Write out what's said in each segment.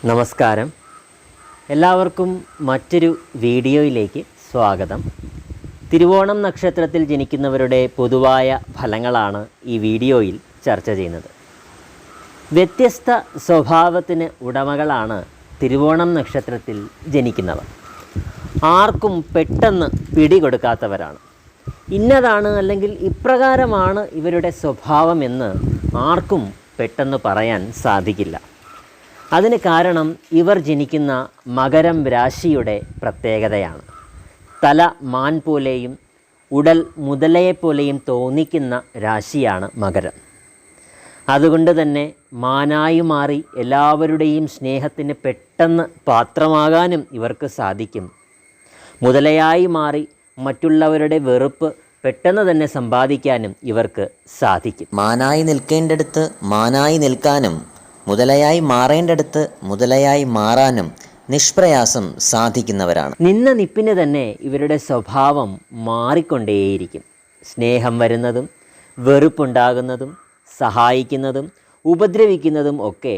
നമസ്കാരം. എല്ലാവർക്കും മറ്റൊരു വീഡിയോയിലേക്ക് സ്വാഗതം. തിരുവോണം നക്ഷത്രത്തിൽ ജനിക്കുന്നവരുടെ പൊതുവായ ഫലങ്ങളാണ് ഈ വീഡിയോയിൽ ചർച്ച ചെയ്യുന്നത്. വ്യത്യസ്ത സ്വഭാവത്തിന് ഉടമകളാണ് തിരുവോണം നക്ഷത്രത്തിൽ ജനിക്കുന്നവർ. ആർക്കും പെട്ടെന്ന് പിടികൊടുക്കാത്തവരാണ്. ഇന്നതാണ് അല്ലെങ്കിൽ ഇപ്രകാരമാണ് ഇവരുടെ സ്വഭാവമെന്ന് ആർക്കും പെട്ടെന്ന് പറയാൻ സാധിക്കില്ല. അതിന് കാരണം ഇവർ ജനിക്കുന്ന മകരം രാശിയുടെ പ്രത്യേകതയാണ്. തല മാൻ പോലെയും ഉടൽ മുതലയെപ്പോലെയും തോന്നിക്കുന്ന രാശിയാണ് മകരം. അതുകൊണ്ട് തന്നെ മാനായി മാറി എല്ലാവരുടെയും സ്നേഹത്തിന് പെട്ടെന്ന് പാത്രമാകാനും ഇവർക്ക് സാധിക്കും. മുതലയായി മാറി മറ്റുള്ളവരുടെ വെറുപ്പ് പെട്ടെന്ന് തന്നെ സമ്പാദിക്കാനും ഇവർക്ക് സാധിക്കും. മാനായി നിൽക്കേണ്ടടുത്ത് മാനായി നിൽക്കാനും മുതലയായി മാറേണ്ടടുത്ത് മുതലയായി മാറാനും നിഷ്പ്രയാസം സാധിക്കുന്നവരാണ്. നിന്ന നിപ്പിന് തന്നെ ഇവരുടെ സ്വഭാവം മാറിക്കൊണ്ടേയിരിക്കും. സ്നേഹം വരുന്നതും വെറുപ്പുണ്ടാകുന്നതും സഹായിക്കുന്നതും ഉപദ്രവിക്കുന്നതും ഒക്കെ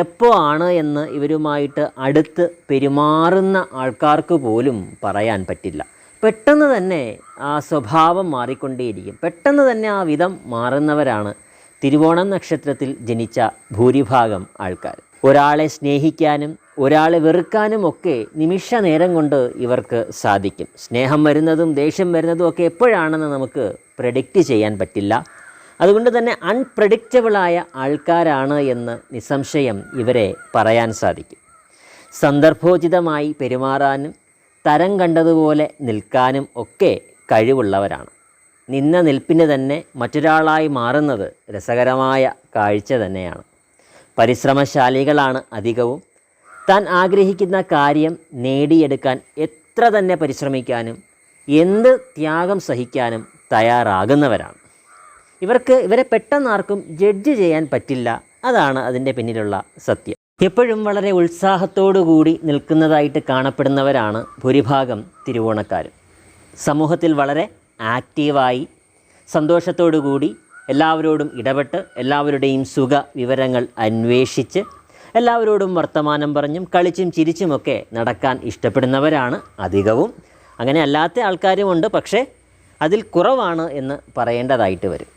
എപ്പോൾ ആണ് എന്ന് ഇവരുമായിട്ട് അടുത്ത് പെരുമാറുന്ന ആൾക്കാർക്ക് പോലും പറയാൻ പറ്റില്ല. പെട്ടെന്ന് തന്നെ ആ സ്വഭാവം മാറിക്കൊണ്ടേയിരിക്കും. പെട്ടെന്ന് തന്നെ ആ വിധം മാറുന്നവരാണ് തിരുവോണം നക്ഷത്രത്തിൽ ജനിച്ച ഭൂരിഭാഗം ആൾക്കാർ. ഒരാളെ സ്നേഹിക്കാനും ഒരാളെ വെറുക്കാനും ഒക്കെ നിമിഷ നേരം കൊണ്ട് ഇവർക്ക് സാധിക്കും. സ്നേഹം വരുന്നതും ദേഷ്യം വരുന്നതും ഒക്കെ എപ്പോഴാണെന്ന് നമുക്ക് പ്രെഡിക്റ്റ് ചെയ്യാൻ പറ്റില്ല. അതുകൊണ്ട് തന്നെ അൺപ്രഡിക്റ്റബിളായ ആൾക്കാരാണ് എന്ന് നിസ്സംശയം ഇവരെ പറയാൻ സാധിക്കും. സന്ദർഭോചിതമായി പെരുമാറാനും തരം കണ്ടതുപോലെ നിൽക്കാനും ഒക്കെ കഴിവുള്ളവരാണ്. നിന്ന നിൽപ്പിന് തന്നെ മറ്റൊരാളായി മാറുന്നത് രസകരമായ കാഴ്ച തന്നെയാണ്. പരിശ്രമശാലികളാണ് അധികവും. താൻ ആഗ്രഹിക്കുന്ന കാര്യം നേടിയെടുക്കാൻ എത്ര തന്നെ പരിശ്രമിക്കാനും എന്ത് ത്യാഗം സഹിക്കാനും തയ്യാറാകുന്നവരാണ്. ഇവരെ പെട്ടെന്നാർക്കും ജഡ്ജ് ചെയ്യാൻ പറ്റില്ല. അതാണ് അതിൻ്റെ പിന്നിലുള്ള സത്യം. എപ്പോഴും വളരെ ഉത്സാഹത്തോടു കൂടി നിൽക്കുന്നതായിട്ട് കാണപ്പെടുന്നവരാണ് ഭൂരിഭാഗം തിരുവോണക്കാരും. സമൂഹത്തിൽ വളരെ ആക്റ്റീവായി സന്തോഷത്തോടു കൂടി എല്ലാവരോടും ഇടപെട്ട് എല്ലാവരുടെയും സുഖ വിവരങ്ങൾ അന്വേഷിച്ച് എല്ലാവരോടും വർത്തമാനം പറഞ്ഞും കളിച്ചും ചിരിച്ചുമൊക്കെ നടക്കാൻ ഇഷ്ടപ്പെടുന്നവരാണ് അധികവും. അങ്ങനെ അല്ലാത്ത ആൾക്കാരുമുണ്ട്, പക്ഷേ അതിൽ കുറവാണ് എന്ന് പറയേണ്ടതായിട്ട് വരും.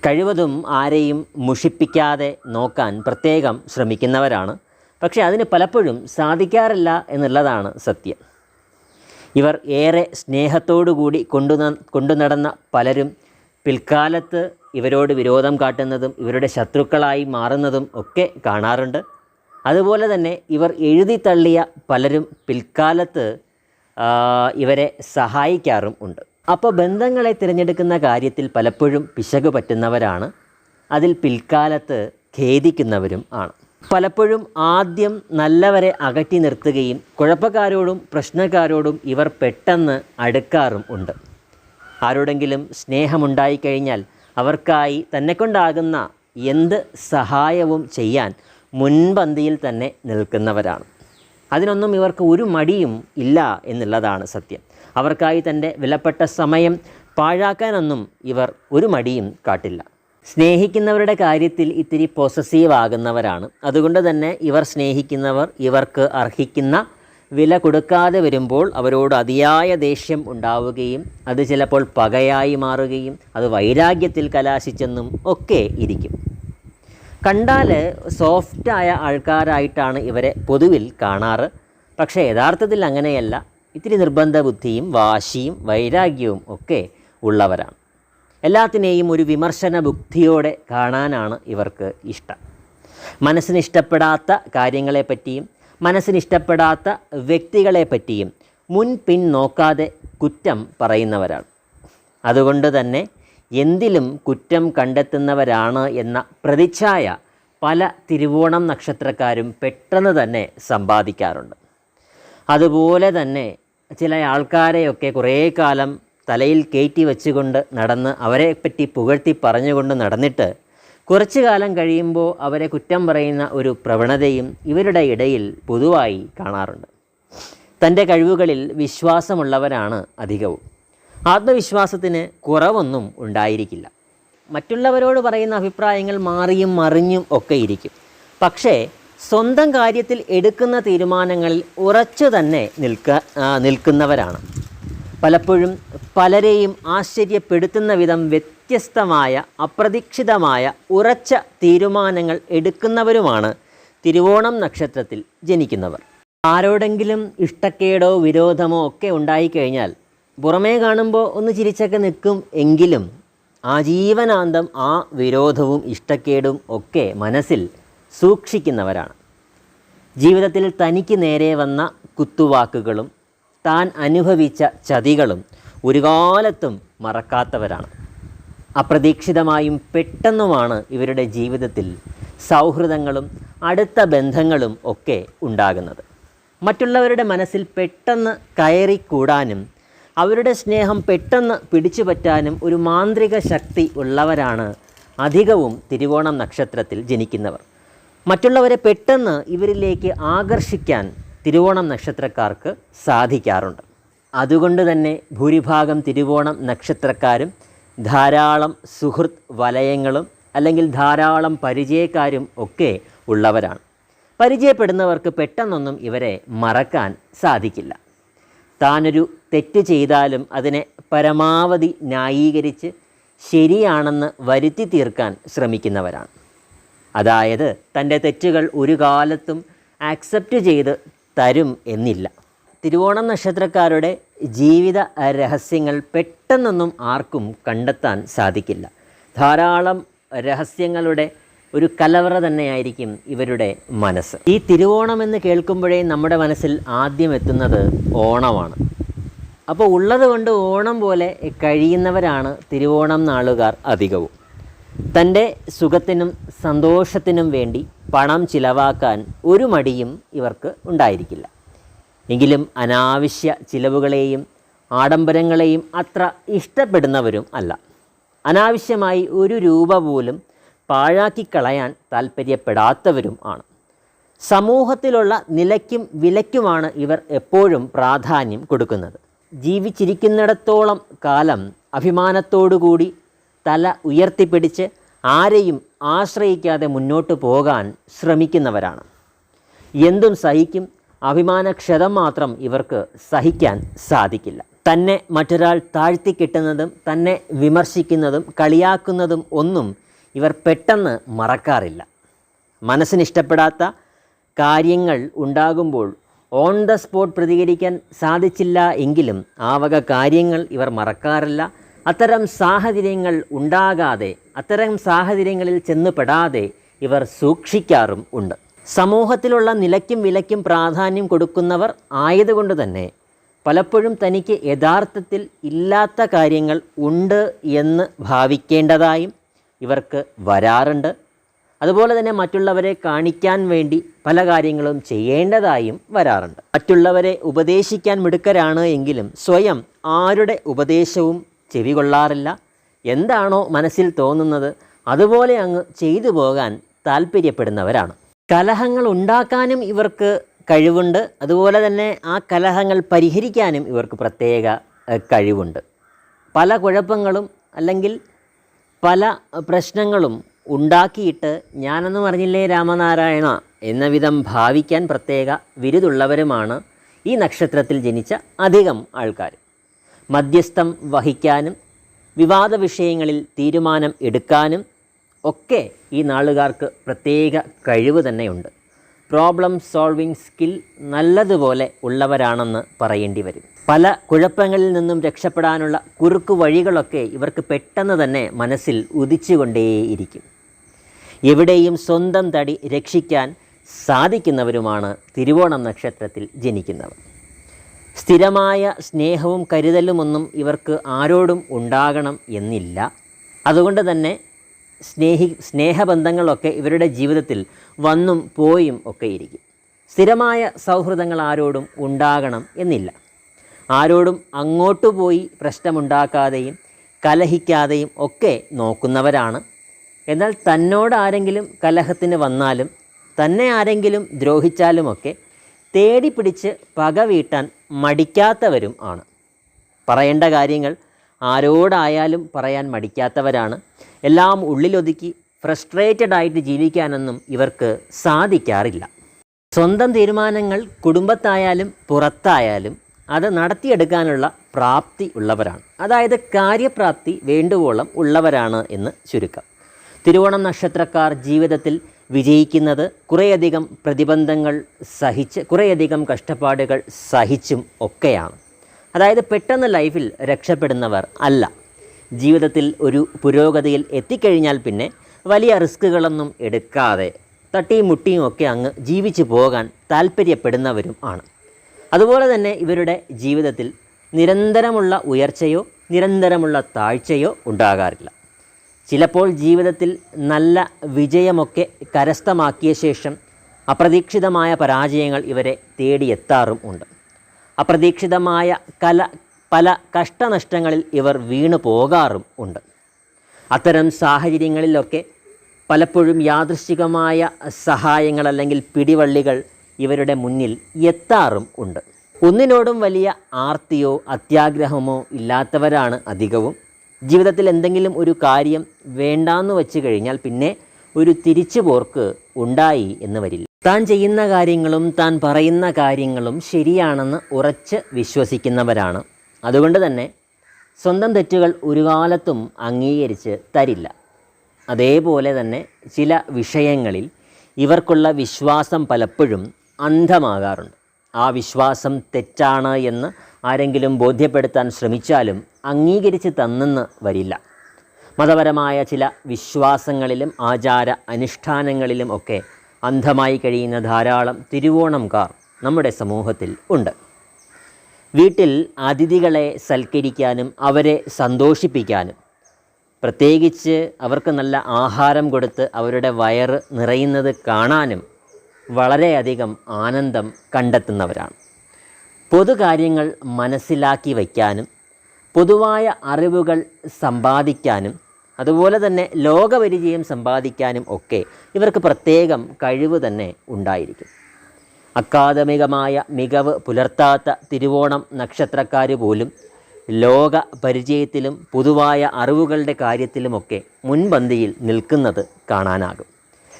കഴിവതും ആരെയും മുഷിപ്പിക്കാതെ നോക്കാൻ പ്രത്യേകം ശ്രമിക്കുന്നവരാണ്. പക്ഷേ അതിന് പലപ്പോഴും സാധിക്കാറില്ല എന്നുള്ളതാണ് സത്യം. ഇവർ ഏറെ സ്നേഹത്തോടു കൂടി കൊണ്ടു നടന്ന പലരും പിൽക്കാലത്ത് ഇവരോട് വിരോധം കാട്ടുന്നതും ഇവരുടെ ശത്രുക്കളായി മാറുന്നതും ഒക്കെ കാണാറുണ്ട്. അതുപോലെ തന്നെ ഇവർ എഴുതി തള്ളിയ പലരും പിൽക്കാലത്ത് ഇവരെ സഹായിക്കാറും ഉണ്ട്. അപ്പോൾ ബന്ധങ്ങളെ തിരഞ്ഞെടുക്കുന്ന കാര്യത്തിൽ പലപ്പോഴും പിശക് പറ്റുന്നവരാണ്. അതിൽ പിൽക്കാലത്ത് ഖേദിക്കുന്നവരും ആണ്. പലപ്പോഴും ആദ്യം നല്ലവരെ അകറ്റി നിർത്തുകയും കുഴപ്പക്കാരോടും പ്രശ്നക്കാരോടും ഇവർ പെട്ടെന്ന് അടുക്കാറും ഉണ്ട്. ആരോടെങ്കിലും സ്നേഹമുണ്ടായിക്കഴിഞ്ഞാൽ അവർക്കായി തന്നെക്കൊണ്ടാകുന്ന എന്ത് സഹായവും ചെയ്യാൻ മുൻപന്തിയിൽ തന്നെ നിൽക്കുന്നവരാണ്. അതിനൊന്നും ഇവർക്ക് ഒരു മടിയും ഇല്ല എന്നുള്ളതാണ് സത്യം. അവർക്കായി തൻ്റെ വിലപ്പെട്ട സമയം പാഴാക്കാനൊന്നും ഇവർ ഒരു മടിയും കാട്ടില്ല. സ്നേഹിക്കുന്നവരുടെ കാര്യത്തിൽ ഇത്തിരി പൊസസീവ് ആകുന്നവരാണ്. അതുകൊണ്ട് തന്നെ ഇവർ സ്നേഹിക്കുന്നവർ ഇവർക്ക് അർഹിക്കുന്ന വില കൊടുക്കാതെ വരുമ്പോൾ അവരോട് അതിയായ ദേഷ്യം ഉണ്ടാവുകയും അത് ചിലപ്പോൾ പകയായി മാറുകയും അത് വൈരാഗ്യത്തിൽ കലാശിച്ചെന്നും ഒക്കെ ഇരിക്കും. കണ്ടാൽ സോഫ്റ്റായ ആൾക്കാരായിട്ടാണ് ഇവരെ പൊതുവിൽ കാണാറ്. പക്ഷേ യഥാർത്ഥത്തിൽ അങ്ങനെയല്ല. ഇത്തിരി നിർബന്ധ ബുദ്ധിയും വാശിയും വൈരാഗ്യവും ഒക്കെ ഉള്ളവരാണ്. എല്ലാത്തിനെയും ഒരു വിമർശന ബുദ്ധിയോടെ കാണാനാണ് ഇവർക്ക് ഇഷ്ടം. മനസ്സിനിഷ്ടപ്പെടാത്ത കാര്യങ്ങളെപ്പറ്റിയും മനസ്സിനിഷ്ടപ്പെടാത്ത വ്യക്തികളെപ്പറ്റിയും മുൻപിൻ നോക്കാതെ കുറ്റം പറയുന്നവരാണ്. അതുകൊണ്ട് തന്നെ എന്തിലും കുറ്റം കണ്ടെത്തുന്നവരാണ് എന്ന പ്രതിച്ഛായ പല തിരുവോണം നക്ഷത്രക്കാരും പെട്ടെന്ന് തന്നെ സമ്പാദിക്കാറുണ്ട്. അതുപോലെ തന്നെ ചില ആൾക്കാരെയൊക്കെ കുറേ കാലം തലയിൽ കയറ്റി വെച്ചുകൊണ്ട് നടന്ന് അവരെപ്പറ്റി പുകഴ്ത്തി പറഞ്ഞുകൊണ്ട് നടന്നിട്ട് കുറച്ചു കാലം കഴിയുമ്പോൾ അവരെ കുറ്റം പറയുന്ന ഒരു പ്രവണതയും ഇവരുടെ ഇടയിൽ പൊതുവായി കാണാറുണ്ട്. തൻ്റെ കഴിവുകളിൽ വിശ്വാസമുള്ളവരാണ് അധികവും. ആത്മവിശ്വാസത്തിന് കുറവൊന്നും ഉണ്ടായിരിക്കില്ല. മറ്റുള്ളവരോട് പറയുന്ന അഭിപ്രായങ്ങൾ മാറിയും മറിഞ്ഞും ഒക്കെ ഇരിക്കും. പക്ഷേ സ്വന്തം കാര്യത്തിൽ എടുക്കുന്ന തീരുമാനങ്ങളിൽ ഉറച്ചു തന്നെ നിൽക്കുന്നവരാണ്. പലപ്പോഴും പലരെയും ആശ്ചര്യപ്പെടുത്തുന്ന വിധം വ്യത്യസ്തമായ അപ്രതീക്ഷിതമായ ഉറച്ച തീരുമാനങ്ങൾ എടുക്കുന്നവരുമാണ് തിരുവോണം നക്ഷത്രത്തിൽ ജനിക്കുന്നവർ. ആരോടെങ്കിലും ഇഷ്ടക്കേടോ വിരോധമോ ഒക്കെ ഉണ്ടായിക്കഴിഞ്ഞാൽ പുറമേ കാണുമ്പോൾ ഒന്ന് ചിരിച്ചൊക്കെ നിൽക്കും എങ്കിലും ആജീവനാന്തം ആ വിരോധവും ഇഷ്ടക്കേടും ഒക്കെ മനസ്സിൽ സൂക്ഷിക്കുന്നവരാണ്. ജീവിതത്തിൽ തനിക്ക് നേരെ വന്ന കുത്തുവാക്കുകളും താൻ അനുഭവിച്ച ചതികളും ഒരു കാലത്തും മറക്കാത്തവരാണ്. അപ്രതീക്ഷിതമായും പെട്ടെന്നുമാണ് ഇവരുടെ ജീവിതത്തിൽ സൗഹൃദങ്ങളും അടുത്ത ബന്ധങ്ങളും ഒക്കെ ഉണ്ടാകുന്നത്. മറ്റുള്ളവരുടെ മനസ്സിൽ പെട്ടെന്ന് കയറിക്കൂടാനും അവരുടെ സ്നേഹം പെട്ടെന്ന് പിടിച്ചു പറ്റാനും ഒരു മാന്ത്രിക ശക്തി ഉള്ളവരാണ് അധികവും തിരുവോണം നക്ഷത്രത്തിൽ ജനിക്കുന്നവർ. മറ്റുള്ളവരെ പെട്ടെന്ന് ഇവരിലേക്ക് ആകർഷിക്കാൻ തിരുവോണം നക്ഷത്രക്കാർക്ക് സാധിക്കാറുണ്ട്. അതുകൊണ്ട് തന്നെ ഭൂരിഭാഗം തിരുവോണം നക്ഷത്രക്കാരും ധാരാളം സുഹൃത്ത് വലയങ്ങളും അല്ലെങ്കിൽ ധാരാളം പരിചയക്കാരും ഒക്കെ ഉള്ളവരാണ്. പരിചയപ്പെടുന്നവർക്ക് പെട്ടെന്നൊന്നും ഇവരെ മറക്കാൻ സാധിക്കില്ല. താനൊരു തെറ്റ് ചെയ്താലും അതിനെ പരമാവധി ന്യായീകരിച്ച് ശരിയാണെന്ന് വരുത്തി തീർക്കാൻ ശ്രമിക്കുന്നവരാണ്. അതായത് തൻ്റെ തെറ്റുകൾ ഒരു കാലത്തും ആക്സെപ്റ്റ് ചെയ്ത് തരും എന്നില്ല. തിരുവോണം നക്ഷത്രക്കാരുടെ ജീവിത രഹസ്യങ്ങൾ പെട്ടെന്നൊന്നും ആർക്കും കണ്ടെത്താൻ സാധിക്കില്ല. ധാരാളം രഹസ്യങ്ങളുടെ ഒരു കലവറ തന്നെയായിരിക്കും ഇവരുടെ മനസ്സ്. ഈ തിരുവോണം എന്ന് കേൾക്കുമ്പോഴേ നമ്മുടെ മനസ്സിൽ ആദ്യം എത്തുന്നത് ഓണമാണ്. അപ്പോൾ ഉള്ളത് കൊണ്ട് ഓണം പോലെ കഴിയുന്നവരാണ് തിരുവോണം നാളുകാർ അധികവും. തൻ്റെ സുഖത്തിനും സന്തോഷത്തിനും വേണ്ടി പണം ചിലവാക്കാൻ ഒരു മടിയും ഇവർക്ക് ഉണ്ടായിരിക്കില്ല. എങ്കിലും അനാവശ്യ ചിലവുകളെയും ആഡംബരങ്ങളെയും അത്ര ഇഷ്ടപ്പെടുന്നവരും അല്ല. അനാവശ്യമായി ഒരു രൂപ പോലും പാഴാക്കിക്കളയാൻ താല്പര്യപ്പെടാത്തവരും ആണ്. സമൂഹത്തിലുള്ള നിലയ്ക്കും വിലയ്ക്കുമാണ് ഇവർ എപ്പോഴും പ്രാധാന്യം കൊടുക്കുന്നത്. ജീവിച്ചിരിക്കുന്നിടത്തോളം കാലം അഭിമാനത്തോടുകൂടി തല ഉയർത്തിപ്പിടിച്ച് ആരെയും ആശ്രയിക്കാതെ മുന്നോട്ട് പോകാൻ ശ്രമിക്കുന്നവരാണ്. എന്തും സഹിക്കും. അഭിമാനക്ഷതം മാത്രം ഇവർക്ക് സഹിക്കാൻ സാധിക്കില്ല. തന്നെ മറ്റൊരാൾ താഴ്ത്തിക്കെട്ടുന്നതും തന്നെ വിമർശിക്കുന്നതും കളിയാക്കുന്നതും ഒന്നും ഇവർ പെട്ടെന്ന് മറക്കാറില്ല. മനസ്സിനിഷ്ടപ്പെടാത്ത കാര്യങ്ങൾ ഉണ്ടാകുമ്പോൾ ഓൺ ദ സ്പോട്ട് പ്രതികരിക്കാൻ സാധിച്ചില്ല എങ്കിലും ആ വക കാര്യങ്ങൾ ഇവർ മറക്കാറില്ല. അത്തരം സാഹചര്യങ്ങൾ ഉണ്ടാകാതെ, അത്തരം സാഹചര്യങ്ങളിൽ ചെന്നുപെടാതെ ഇവർ സൂക്ഷിക്കാറും ഉണ്ട്. സമൂഹത്തിലുള്ള നിലയ്ക്കും വിലയ്ക്കും പ്രാധാന്യം കൊടുക്കുന്നവർ ആയതുകൊണ്ട് തന്നെ പലപ്പോഴും തനിക്ക് യഥാർത്ഥത്തിൽ ഇല്ലാത്ത കാര്യങ്ങൾ ഉണ്ട് എന്ന് ഭാവിക്കേണ്ടതായും ഇവർക്ക് വരാറുണ്ട്. അതുപോലെ തന്നെ മറ്റുള്ളവരെ കാണിക്കാൻ വേണ്ടി പല കാര്യങ്ങളും ചെയ്യേണ്ടതായും വരാറുണ്ട്. മറ്റുള്ളവരെ ഉപദേശിക്കാൻ മിടുക്കരാണ് എങ്കിലും സ്വയം ആരുടെ ഉപദേശവും ചെവികൊള്ളാറില്ല. എന്താണോ മനസ്സിൽ തോന്നുന്നത് അതുപോലെ അങ്ങ് ചെയ്തു പോകാൻ താല്പര്യപ്പെടുന്നവരാണ്. കലഹങ്ങൾ ഉണ്ടാക്കാനും ഇവർക്ക് കഴിവുണ്ട്. അതുപോലെ തന്നെ ആ കലഹങ്ങൾ പരിഹരിക്കാനും ഇവർക്ക് പ്രത്യേക കഴിവുണ്ട്. പല കുഴപ്പങ്ങളും അല്ലെങ്കിൽ പല പ്രശ്നങ്ങളും ഉണ്ടാക്കിയിട്ട് ഞാനൊന്നും അറിഞ്ഞില്ലേ രാമനാരായണ എന്ന വിധം ഭാവിക്കാൻ പ്രത്യേക വിരുതുള്ളവരുമാണ് ഈ നക്ഷത്രത്തിൽ ജനിച്ച അധികം ആൾക്കാർ. മധ്യസ്ഥം വഹിക്കാനും വിവാദ വിഷയങ്ങളിൽ തീരുമാനം എടുക്കാനും ഒക്കെ ഈ നാളുകാർക്ക് പ്രത്യേക കഴിവ് തന്നെയുണ്ട്. പ്രോബ്ലം സോൾവിങ് സ്കിൽ നല്ലതുപോലെ ഉള്ളവരാണെന്ന് പറയേണ്ടി വരും. പല കുഴപ്പങ്ങളിൽ നിന്നും രക്ഷപ്പെടാനുള്ള കുറുക്കു വഴികളൊക്കെ ഇവർക്ക് പെട്ടെന്ന് തന്നെ മനസ്സിൽ ഉദിച്ചുകൊണ്ടേയിരിക്കും. എവിടെയും സ്വന്തം തടി രക്ഷിക്കാൻ സാധിക്കുന്നവരുമാണ് തിരുവോണം നക്ഷത്രത്തിൽ ജനിക്കുന്നവർ. സ്ഥിരമായ സ്നേഹവും കരുതലുമൊന്നും ഇവർക്ക് ആരോടും ഉണ്ടാകണം എന്നില്ല. അതുകൊണ്ട് തന്നെ സ്നേഹബന്ധങ്ങളൊക്കെ ഇവരുടെ ജീവിതത്തിൽ വന്നും പോയും ഒക്കെ ഇരിക്കും. സ്ഥിരമായ സൗഹൃദങ്ങൾ ആരോടും ഉണ്ടാകണം എന്നില്ല. ആരോടും അങ്ങോട്ട് പോയി പ്രശ്നമുണ്ടാക്കാതെയും കലഹിക്കാതെയും ഒക്കെ നോക്കുന്നവരാണ്. എന്നാൽ തന്നോട് ആരെങ്കിലും കലഹത്തിന് വന്നാലും തന്നെ ആരെങ്കിലും ദ്രോഹിച്ചാലുമൊക്കെ തേടി പിടിച്ച് പക വീട്ടാൻ മടിക്കാത്തവരും ആണ്. പറയേണ്ട കാര്യങ്ങൾ ആരോടായാലും പറയാൻ മടിക്കാത്തവരാണ്. എല്ലാം ഉള്ളിലൊതുക്കി ഫ്രസ്ട്രേറ്റഡ് ആയിട്ട് ജീവിക്കാനൊന്നും ഇവർക്ക് സാധിക്കാറില്ല. സ്വന്തം തീരുമാനങ്ങൾ കുടുംബത്തായാലും പുറത്തായാലും അത് നടത്തിയെടുക്കാനുള്ള പ്രാപ്തി ഉള്ളവരാണ്. അതായത് കാര്യപ്രാപ്തി വേണ്ടുവോളം ഉള്ളവരാണ് എന്ന് ചുരുക്കം. തിരുവോണം നക്ഷത്രക്കാർ ജീവിതത്തിൽ വിജയിക്കുന്നത് കുറേയധികം പ്രതിബന്ധങ്ങൾ സഹിച്ച്, കുറേയധികം കഷ്ടപ്പാടുകൾ സഹിച്ചും ഒക്കെയാണ്. അതായത് പെട്ടെന്ന് ലൈഫിൽ രക്ഷപ്പെടുന്നവർ അല്ല. ജീവിതത്തിൽ ഒരു പുരോഗതിയിൽ എത്തിക്കഴിഞ്ഞാൽ പിന്നെ വലിയ റിസ്കുകളൊന്നും എടുക്കാതെ തട്ടിയും മുട്ടിയും ഒക്കെ അങ്ങ് ജീവിച്ചു പോകാൻ താല്പര്യപ്പെടുന്നവരും ആണ്. അതുപോലെ തന്നെ ഇവരുടെ ജീവിതത്തിൽ നിരന്തരമുള്ള ഉയർച്ചയോ നിരന്തരമുള്ള താഴ്ചയോ ഉണ്ടാകാറില്ല. ചിലപ്പോൾ ജീവിതത്തിൽ നല്ല വിജയമൊക്കെ കരസ്ഥമാക്കിയ ശേഷം അപ്രതീക്ഷിതമായ പരാജയങ്ങൾ ഇവരെ തേടിയെത്താറും ഉണ്ട്. അപ്രതീക്ഷിതമായ പല കഷ്ടനഷ്ടങ്ങളിൽ ഇവർ വീണു പോകാറും ഉണ്ട്. അത്തരം സാഹചര്യങ്ങളിലൊക്കെ പലപ്പോഴും യാദൃശ്ചികമായ സഹായങ്ങൾ അല്ലെങ്കിൽ പിടിവള്ളികൾ ഇവരുടെ മുന്നിൽ എത്താറും ഉണ്ട്. ഒന്നിനോടും വലിയ ആർത്തിയോ അത്യാഗ്രഹമോ ഇല്ലാത്തവരാണ് അധികവും. ജീവിതത്തിൽ എന്തെങ്കിലും ഒരു കാര്യം വേണ്ടാന്ന് വച്ച് കഴിഞ്ഞാൽ പിന്നെ ഒരു തിരിച്ചുപോർക്ക് ഉണ്ടായി എന്ന് വരില്ല. താൻ ചെയ്യുന്ന കാര്യങ്ങളും താൻ പറയുന്ന കാര്യങ്ങളും ശരിയാണെന്ന് ഉറച്ച് വിശ്വസിക്കുന്നവരാണ്. അതുകൊണ്ട് തന്നെ സ്വന്തം തെറ്റുകൾ ഒരു കാലത്തും അംഗീകരിച്ച് തരില്ല. അതേപോലെ തന്നെ ചില വിഷയങ്ങളിൽ ഇവർക്കുള്ള വിശ്വാസം പലപ്പോഴും അന്ധമാകാറുണ്ട്. ആ വിശ്വാസം തെറ്റാണ് എന്ന് ആരെങ്കിലും ബോധ്യപ്പെടുത്താൻ ശ്രമിച്ചാലും അംഗീകരിച്ച് തന്നെന്ന് വരില്ല. മതപരമായ ചില വിശ്വാസങ്ങളിലും ആചാര അനുഷ്ഠാനങ്ങളിലും ഒക്കെ അന്ധമായി കഴിയുന്ന ധാരാളം തിരുവോണംകാർ നമ്മുടെ സമൂഹത്തിൽ ഉണ്ട്. വീട്ടിൽ അതിഥികളെ സൽക്കരിക്കാനും അവരെ സന്തോഷിപ്പിക്കാനും, പ്രത്യേകിച്ച് അവർക്ക് നല്ല ആഹാരം കൊടുത്ത് അവരുടെ വയറ് നിറയുന്നത് കാണാനും വളരെയധികം ആനന്ദം കണ്ടെത്തുന്നവരാണ്. പൊതുകാര്യങ്ങൾ മനസ്സിലാക്കി വയ്ക്കാനും പൊതുവായ അറിവുകൾ സമ്പാദിക്കാനും അതുപോലെ തന്നെ ലോകപരിചയം സമ്പാദിക്കാനും ഒക്കെ ഇവർക്ക് പ്രത്യേകം കഴിവ് തന്നെ ഉണ്ടായിരിക്കും. അക്കാദമികമായ മികവ് പുലർത്താത്ത തിരുവോണം നക്ഷത്രക്കാർ പോലും ലോക പരിചയത്തിലും പൊതുവായ അറിവുകളുടെ കാര്യത്തിലുമൊക്കെ മുൻപന്തിയിൽ നിൽക്കുന്നത് കാണാനാകും.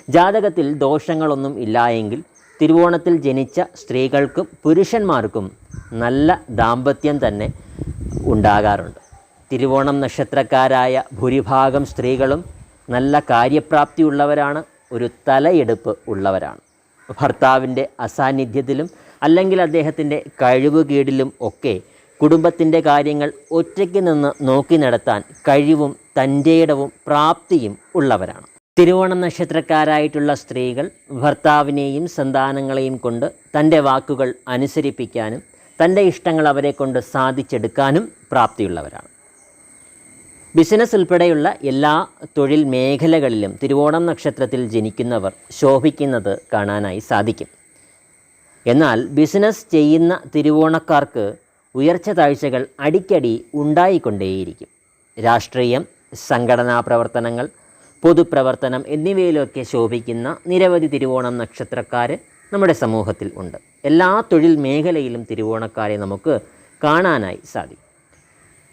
ജാതകത്തിൽ ദോഷങ്ങളൊന്നും ഇല്ലായെങ്കിൽ തിരുവോണത്തിൽ ജനിച്ച സ്ത്രീകൾക്കും പുരുഷന്മാർക്കും നല്ല ദാമ്പത്യം തന്നെ ഉണ്ടാകാറുണ്ട്. തിരുവോണം നക്ഷത്രക്കാരായ ഭൂരിഭാഗം സ്ത്രീകളും നല്ല കാര്യപ്രാപ്തിയുള്ളവരാണ്, ഒരു തലയെടുപ്പ് ഉള്ളവരാണ്. ഭർത്താവിൻ്റെ അസാന്നിധ്യത്തിലും അല്ലെങ്കിൽ അദ്ദേഹത്തിൻ്റെ കഴിവുകേടിലും ഒക്കെ കുടുംബത്തിൻ്റെ കാര്യങ്ങൾ ഒറ്റയ്ക്ക് നിന്ന് നോക്കി നടത്താൻ കഴിവും തൻ്റെയിടവും പ്രാപ്തിയും ഉള്ളവരാണ്. തിരുവോണം നക്ഷത്രക്കാരായിട്ടുള്ള സ്ത്രീകൾ ഭർത്താവിനെയും സന്താനങ്ങളെയും കൊണ്ട് തൻ്റെ വാക്കുകൾ അനുസരിപ്പിക്കാനും തൻ്റെ ഇഷ്ടങ്ങൾ അവരെ കൊണ്ട് സാധിച്ചെടുക്കാനും പ്രാപ്തിയുള്ളവരാണ്. ബിസിനസ് ഉൾപ്പെടെയുള്ള എല്ലാ തൊഴിൽ മേഖലകളിലും തിരുവോണം നക്ഷത്രത്തിൽ ജനിക്കുന്നവർ ശോഭിക്കുന്നത് കാണാനായി സാധിക്കും. എന്നാൽ ബിസിനസ് ചെയ്യുന്ന തിരുവോണക്കാർക്ക് ഉയർച്ച താഴ്ചകൾ അടിക്കടി ഉണ്ടായിക്കൊണ്ടേയിരിക്കും. രാഷ്ട്രീയം, സംഘടനാ പ്രവർത്തനങ്ങൾ, പൊതുപ്രവർത്തനം എന്നിവയിലൊക്കെ ശോഭിക്കുന്ന നിരവധി തിരുവോണം നക്ഷത്രക്കാർ നമ്മുടെ സമൂഹത്തിൽ ഉണ്ട്. എല്ലാ തൊഴിൽ മേഖലയിലും തിരുവോണക്കാരെ നമുക്ക് കാണാനായി സാധിക്കും.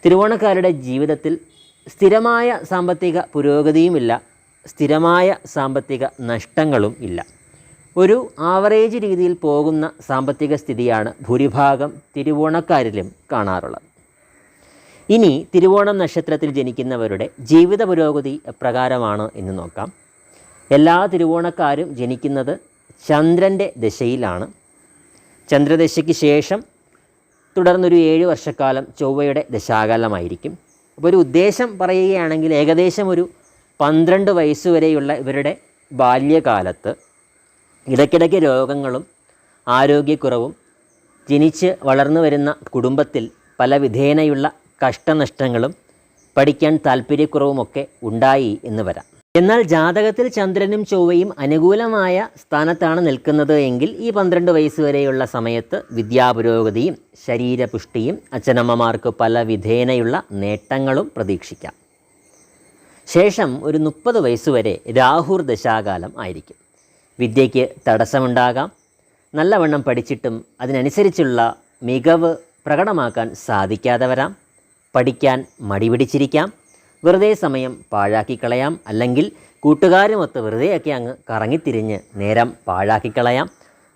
തിരുവോണക്കാരുടെ ജീവിതത്തിൽ സ്ഥിരമായ സാമ്പത്തിക പുരോഗതിയുമില്ല, സ്ഥിരമായ സാമ്പത്തിക നഷ്ടങ്ങളും ഇല്ല. ഒരു ആവറേജ് രീതിയിൽ പോകുന്ന സാമ്പത്തിക സ്ഥിതിയാണ് ഭൂരിഭാഗം തിരുവോണക്കാരിലും കാണാറുള്ളത്. ഇനി തിരുവോണം നക്ഷത്രത്തിൽ ജനിക്കുന്നവരുടെ ജീവിത പുരോഗതി എപ്രകാരമാണ് എന്ന് നോക്കാം. എല്ലാ തിരുവോണക്കാരും ജനിക്കുന്നത് ചന്ദ്രൻ്റെ ദശയിലാണ്. ചന്ദ്രദശയ്ക്ക് ശേഷം തുടർന്നൊരു 7 വർഷക്കാലം ചൊവ്വയുടെ ദശാകാലമായിരിക്കും. അപ്പോൾ ഒരു ഉദ്ദേശം പറയുകയാണെങ്കിൽ ഏകദേശം ഒരു 12 വയസ്സുവരെയുള്ള ഇവരുടെ ബാല്യകാലത്ത് ഇടയ്ക്കിടയ്ക്ക് രോഗങ്ങളും ആരോഗ്യക്കുറവും, ജനിച്ച് വളർന്നു വരുന്ന കുടുംബത്തിൽ പല വിധേനയുള്ള കഷ്ടനഷ്ടങ്ങളും, പഠിക്കാൻ താല്പര്യക്കുറവുമൊക്കെ ഉണ്ടായി എന്ന് വരാം. എന്നാൽ ജാതകത്തിൽ ചന്ദ്രനും ചൊവ്വയും അനുകൂലമായ സ്ഥാനത്താണ് നിൽക്കുന്നത് എങ്കിൽ ഈ 12 വയസ്സ് വരെയുള്ള സമയത്ത് വിദ്യാപുരോഗതിയും ശരീരപുഷ്ടിയും, അച്ഛനമ്മമാർക്ക് പല വിധേനയുള്ള നേട്ടങ്ങളും പ്രതീക്ഷിക്കാം. ശേഷം ഒരു 30 വയസ്സുവരെ രാഹുർ ദശാകാലം ആയിരിക്കും. വിദ്യയ്ക്ക് തടസ്സമുണ്ടാകാം. നല്ലവണ്ണം പഠിച്ചിട്ടും അതിനനുസരിച്ചുള്ള മികവ് പ്രകടമാക്കാൻ സാധിക്കാതെ വരാം. പഠിക്കാൻ മടി പിടിച്ചിരിക്കാം. വെറുതെ സമയം പാഴാക്കിക്കളയാം. അല്ലെങ്കിൽ കൂട്ടുകാരുമൊത്ത് വെറുതെയൊക്കെ അങ്ങ് കറങ്ങിത്തിരിഞ്ഞ് നേരം പാഴാക്കിക്കളയാം.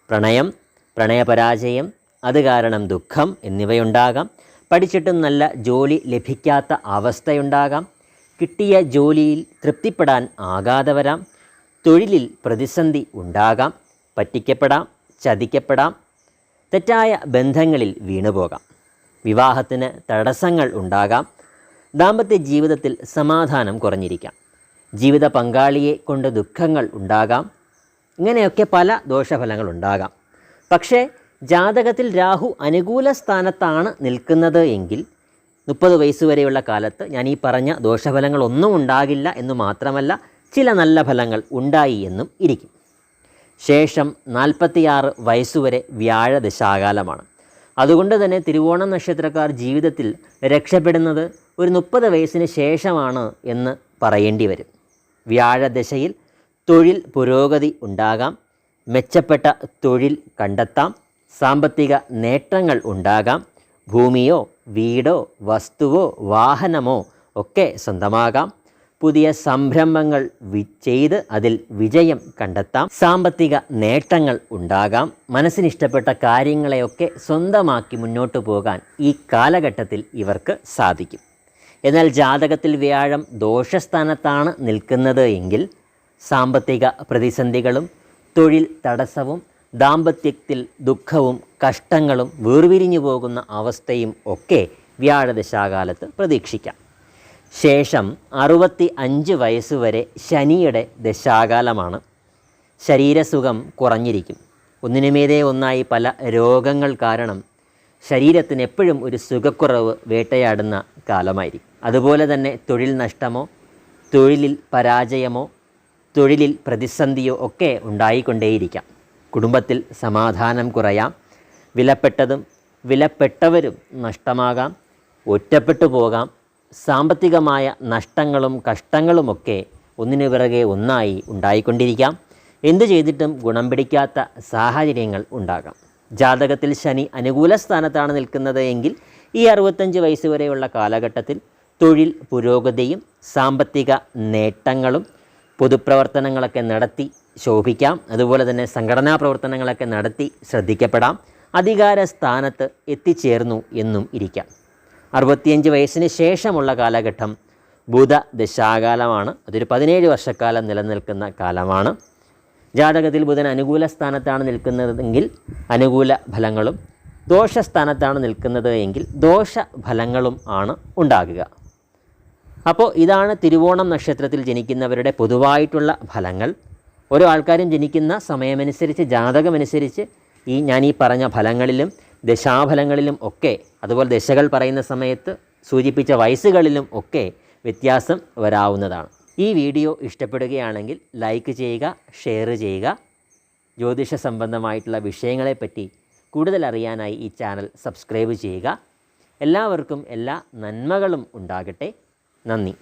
പ്രണയം, പ്രണയപരാജയം, അത് കാരണം ദുഃഖം എന്നിവയുണ്ടാകാം. പഠിച്ചിട്ടും നല്ല ജോലി ലഭിക്കാത്ത അവസ്ഥയുണ്ടാകാം. കിട്ടിയ ജോലിയിൽ തൃപ്തിപ്പെടാൻ ആകാതെ വരാം. തൊഴിലിൽ പ്രതിസന്ധി ഉണ്ടാകാം. പറ്റിക്കപ്പെടാം, ചതിക്കപ്പെടാം. തെറ്റായ ബന്ധങ്ങളിൽ വീണുപോകാം. വിവാഹത്തിന് തടസ്സങ്ങൾ ഉണ്ടാകാം. ദാമ്പത്യ ജീവിതത്തിൽ സമാധാനം കുറഞ്ഞിരിക്കാം. ജീവിത പങ്കാളിയെ കൊണ്ട് ദുഃഖങ്ങൾ ഉണ്ടാകാം. ഇങ്ങനെയൊക്കെ പല ദോഷഫലങ്ങൾ ഉണ്ടാകാം. പക്ഷേ ജാതകത്തിൽ രാഹു അനുകൂല സ്ഥാനത്താണ് നിൽക്കുന്നത് എങ്കിൽ 30 വയസ്സ് വരെയുള്ള കാലത്ത് ഞാൻ ഈ പറഞ്ഞ ദോഷഫലങ്ങളൊന്നും ഉണ്ടാകില്ല എന്ന് മാത്രമല്ല, ചില നല്ല ഫലങ്ങൾ ഉണ്ടായി എന്നും ഇരിക്കും. ശേഷം 46 വയസ്സുവരെ വ്യാഴദശാകാലമാണ്. അതുകൊണ്ട് തന്നെ തിരുവോണം നക്ഷത്രക്കാർ ജീവിതത്തിൽ രക്ഷപ്പെടുന്നത് ഒരു 30 വയസ്സിന് ശേഷമാണ് എന്ന് പറയേണ്ടി വരും. വ്യാഴദശയിൽ തൊഴിൽ പുരോഗതി ഉണ്ടാകാം. മെച്ചപ്പെട്ട തൊഴിൽ കണ്ടെത്താം. സാമ്പത്തിക നേട്ടങ്ങൾ ഉണ്ടാകാം. ഭൂമിയോ വീടോ വസ്തുവോ വാഹനമോ ഒക്കെ സ്വന്തമാകാം. പുതിയ സംരംഭങ്ങൾ ചെയ്ത് അതിൽ വിജയം കണ്ടെത്താം. സാമ്പത്തിക നേട്ടങ്ങൾ ഉണ്ടാകാം. മനസ്സിനിഷ്ടപ്പെട്ട കാര്യങ്ങളെയൊക്കെ സ്വന്തമാക്കി മുന്നോട്ട് പോകാൻ ഈ കാലഘട്ടത്തിൽ ഇവർക്ക് സാധിക്കും. എന്നാൽ ജാതകത്തിൽ വ്യാഴം ദോഷസ്ഥാനത്താണ് നിൽക്കുന്നത് എങ്കിൽ സാമ്പത്തിക പ്രതിസന്ധികളും തൊഴിൽ തടസ്സവും ദാമ്പത്യത്തിൽ ദുഃഖവും കഷ്ടങ്ങളും വേർപിരിഞ്ഞു പോകുന്ന അവസ്ഥയും ഒക്കെ വ്യാഴദശാകാലത്ത് പ്രതീക്ഷിക്കാം. ശേഷം 65 വയസ്സുവരെ ശനിയുടെ ദശാകാലമാണ്. ശരീരസുഖം കുറഞ്ഞിരിക്കും. ഒന്നിനുമീതെ ഒന്നായി പല രോഗങ്ങൾ കാരണം ശരീരത്തിന് എപ്പോഴും ഒരു സുഖക്കുറവ് വേട്ടയാടുന്ന കാലമായിരിക്കും. അതുപോലെ തന്നെ തൊഴിൽ നഷ്ടമോ തൊഴിലിൽ പരാജയമോ തൊഴിലിൽ പ്രതിസന്ധിയോ ഒക്കെ ഉണ്ടായിക്കൊണ്ടേയിരിക്കാം. കുടുംബത്തിൽ സമാധാനം കുറയാം. വിലപ്പെട്ടതും വിലപ്പെട്ടവരും നഷ്ടമാകാം. ഒറ്റപ്പെട്ടു പോകാം. സാമ്പത്തികമായ നഷ്ടങ്ങളും കഷ്ടങ്ങളുമൊക്കെ ഒന്നിനു പിറകെ ഒന്നായി ഉണ്ടായിക്കൊണ്ടിരിക്കാം. എന്തു ചെയ്തിട്ടും ഗുണം പിടിക്കാത്ത സാഹചര്യങ്ങൾ ഉണ്ടാകാം. ജാതകത്തിൽ ശനി അനുകൂല സ്ഥാനത്താണ് നിൽക്കുന്നത് എങ്കിൽ ഈ 65 വയസ്സ് വരെയുള്ള കാലഘട്ടത്തിൽ തൊഴിൽ പുരോഗതിയും സാമ്പത്തിക നേട്ടങ്ങളും പൊതുപ്രവർത്തനങ്ങളൊക്കെ നടത്തി ശോഭിക്കാം. അതുപോലെ തന്നെ സംഘടനാ പ്രവർത്തനങ്ങളൊക്കെ നടത്തി ശ്രദ്ധിക്കപ്പെടാം. അധികാര സ്ഥാനത്ത് എത്തിച്ചേർന്നു എന്നും ഇരിക്കാം. 65 വയസ്സിന് ശേഷമുള്ള കാലഘട്ടം ബുധ ദശാകാലമാണ്. അതൊരു 17 വർഷക്കാലം നിലനിൽക്കുന്ന കാലമാണ്. ജാതകത്തിൽ ബുധൻ അനുകൂല സ്ഥാനത്താണ് നിൽക്കുന്നതെങ്കിൽ അനുകൂല ഫലങ്ങളും ദോഷസ്ഥാനത്താണ് നിൽക്കുന്നത് എങ്കിൽ ദോഷഫലങ്ങളും ആണ് ഉണ്ടാകുക. അപ്പോൾ ഇതാണ് തിരുവോണം നക്ഷത്രത്തിൽ ജനിക്കുന്നവരുടെ പൊതുവായിട്ടുള്ള ഫലങ്ങൾ. ഓരോ ആൾക്കാരും ജനിക്കുന്ന സമയമനുസരിച്ച് ജാതകമനുസരിച്ച് ഞാൻ ഈ പറഞ്ഞ ഫലങ്ങളിലും ദശാഫലങ്ങളിലും ഒക്കെ, അതുപോലെ ദശകൾ പറയുന്ന സമയത്ത് സൂചിപ്പിച്ച വയസ്സുകളിലും ഒക്കെ വ്യത്യാസം വരാവുന്നതാണ്. ഈ വീഡിയോ ഇഷ്ടപ്പെടുകയാണെങ്കിൽ ലൈക്ക് ചെയ്യുക, ഷെയർ ചെയ്യുക. ജ്യോതിഷ സംബന്ധമായിട്ടുള്ള വിഷയങ്ങളെപ്പറ്റി കൂടുതൽ അറിയാനായി ഈ ചാനൽ സബ്സ്ക്രൈബ് ചെയ്യുക. എല്ലാവർക്കും എല്ലാ നന്മകളും ഉണ്ടാകട്ടെ. നന്ദി.